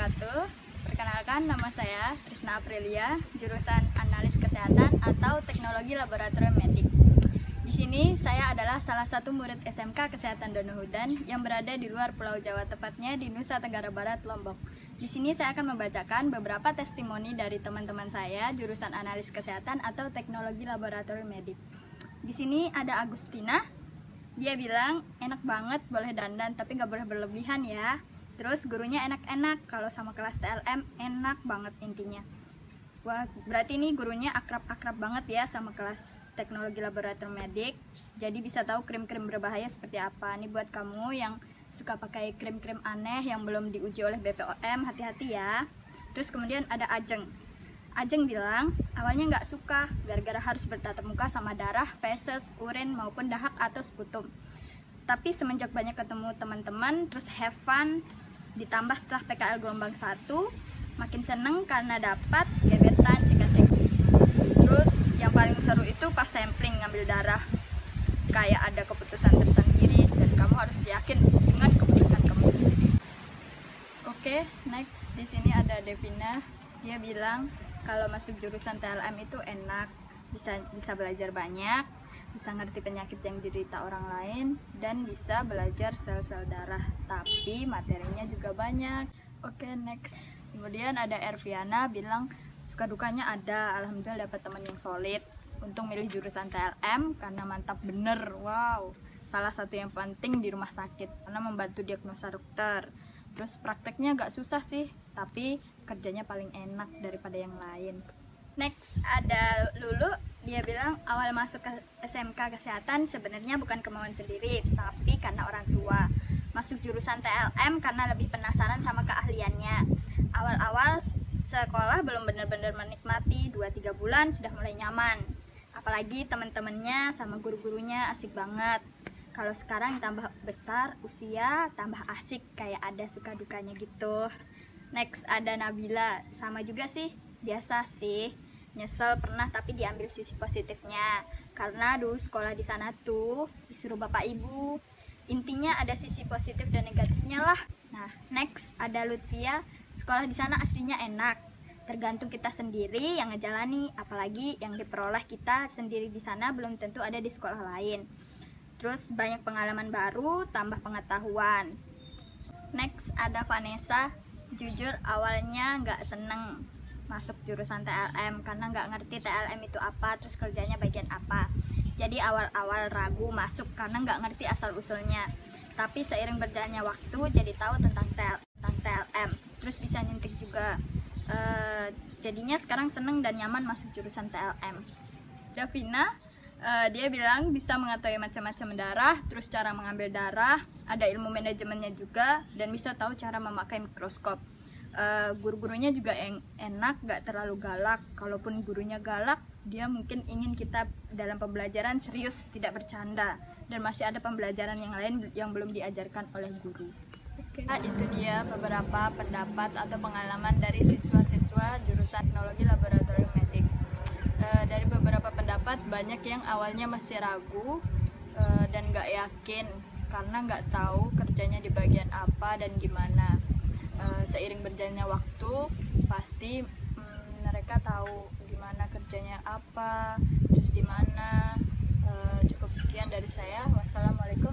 wabarakatuh. Perkenalkan, nama saya Krisna Aprilia, jurusan Analis Kesehatan atau Teknologi Laboratorium Medik. Di sini saya adalah salah satu murid SMK Kesehatan Donohudan yang berada di luar Pulau Jawa, tepatnya di Nusa Tenggara Barat, Lombok. Di sini saya akan membacakan beberapa testimoni dari teman-teman saya jurusan Analis Kesehatan atau Teknologi Laboratorium Medik. Di sini ada Agustina. Dia bilang enak banget, boleh dandan tapi nggak boleh berlebihan ya. Terus gurunya enak-enak, kalau sama kelas TLM enak banget intinya. Wah, berarti ini gurunya akrab-akrab banget ya sama kelas teknologi laboratorium medik. Jadi bisa tahu krim-krim berbahaya seperti apa. Ini buat kamu yang suka pakai krim-krim aneh yang belum diuji oleh BPOM, hati-hati ya. Terus kemudian ada Ajeng. Ajeng bilang awalnya nggak suka gara-gara harus bertatap muka sama darah, feses, urin maupun dahak atau sputum. Tapi semenjak banyak ketemu teman-teman, terus have fun, ditambah setelah PKL gelombang 1, makin seneng karena dapat gebetan cek-cek. Terus yang paling seru itu pas sampling ngambil darah, kayak ada keputusan tersendiri dan kamu harus yakin dengan keputusan kamu sendiri. Oke, next di sini ada Devina. Dia bilang kalau masuk jurusan TLM itu enak, bisa belajar banyak, bisa ngerti penyakit yang diderita orang lain, dan bisa belajar sel-sel darah, tapi materinya juga banyak. Oke, next. Kemudian ada Erviana bilang suka dukanya ada, alhamdulillah dapat teman yang solid. Untung milih jurusan TLM karena mantap bener. Wow, salah satu yang penting di rumah sakit karena membantu diagnosa dokter. Terus prakteknya gak susah sih, tapi kerjanya paling enak daripada yang lain. Next ada Lulu. Dia bilang awal masuk ke SMK Kesehatan sebenarnya bukan kemauan sendiri, tapi karena orang tua. Masuk jurusan TLM karena lebih penasaran sama keahliannya. Awal-awal sekolah belum benar-benar menikmati, 2-3 bulan sudah mulai nyaman. Apalagi teman-temannya sama guru-gurunya asik banget. Kalau sekarang tambah besar usia, tambah asik, kayak ada suka dukanya gitu. Next ada Nabila. Sama juga sih, biasa sih, nyesel pernah tapi diambil sisi positifnya karena dulu sekolah di sana tuh disuruh bapak ibu, intinya ada sisi positif dan negatifnya lah. Nah, next ada Lutfia. Sekolah di sana aslinya enak, tergantung kita sendiri yang ngejalani, apalagi yang diperoleh kita sendiri di sana belum tentu ada di sekolah lain. Terus banyak pengalaman baru, tambah pengetahuan. Next ada Vanessa. Jujur awalnya nggak seneng masuk jurusan TLM karena nggak ngerti TLM itu apa, terus kerjanya bagian apa. Jadi awal-awal ragu masuk karena nggak ngerti asal usulnya. Tapi seiring berjalannya waktu jadi tahu tentang TLM, terus bisa nyuntik juga. Jadinya sekarang seneng dan nyaman masuk jurusan TLM. Davina, dia bilang bisa mengetahui macam-macam darah, terus cara mengambil darah, ada ilmu manajemennya juga, dan bisa tahu cara memakai mikroskop. Guru-gurunya juga enak, gak terlalu galak. Kalaupun gurunya galak, dia mungkin ingin kita dalam pembelajaran serius, tidak bercanda, dan masih ada pembelajaran yang lain yang belum diajarkan oleh guru. Itu dia beberapa pendapat atau pengalaman dari siswa-siswa jurusan Teknologi Laboratorium Medik. Dari beberapa pendapat, banyak yang awalnya masih ragu dan gak yakin karena gak tahu kerjanya di bagian apa dan gimana. Seiring berjalannya waktu pasti mereka tahu gimana kerjanya apa, terus di mana. Cukup sekian dari saya. Wassalamualaikum